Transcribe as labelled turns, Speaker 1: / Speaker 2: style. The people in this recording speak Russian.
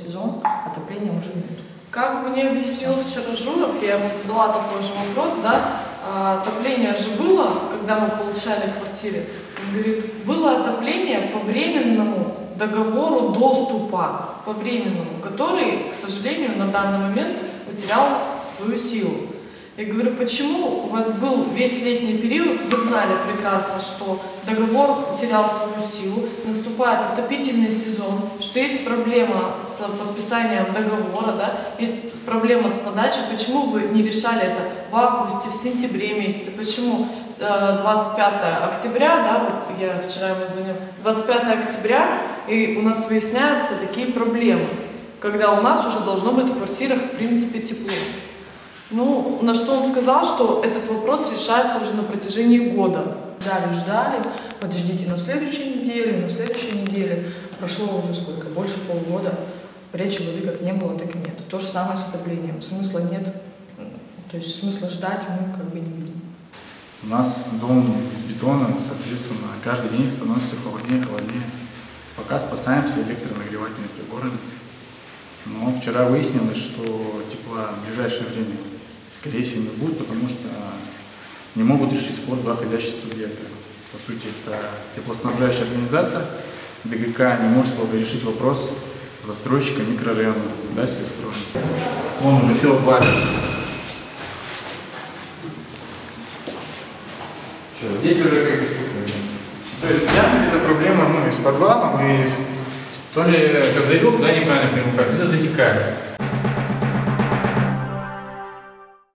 Speaker 1: сезон, отопления уже нет.
Speaker 2: Как мне объяснил вчера Журов, я ему задала такой же вопрос, да, отопление же было, когда мы получали квартиры. Он говорит, было отопление по временному договору доступа, по временному, который, к сожалению, на данный момент потерял свою силу. Я говорю, почему у вас был весь летний период, вы знали прекрасно, что договор потерял свою силу, наступает отопительный сезон, что есть проблема с подписанием договора, да, есть проблема с подачей, почему вы не решали это в августе, в сентябре месяце, почему 25 октября, да, вот я вчера ему звонила, 25 октября, и у нас выясняются такие проблемы, когда у нас уже должно быть в квартирах, в принципе, тепло. Ну, на что он сказал, что этот вопрос решается уже на протяжении года.
Speaker 1: Ждали, подождите на следующей неделе. Прошло уже сколько? Больше полгода. Речи воды как не было, так и нет. То же самое с отоплением. Смысла нет. То есть смысла ждать мы как бы не видим.
Speaker 3: У нас дом из бетона, соответственно, каждый день становится все холоднее и холоднее. Пока спасаемся электронагревательными приборами. Но вчера выяснилось, что тепла в ближайшее время, скорее всего, не будет, потому что не могут решить спор два ходящих субъекта. По сути, это теплоснабжающая организация ДГК не может решить вопрос застройщика микрорайона, да, спецстроя. Он уже все обвалится. Здесь уже как бы сухо. То есть это проблема, ну, и с подвалом, и то ли козырек, да, неправильно примыкает, это затекает.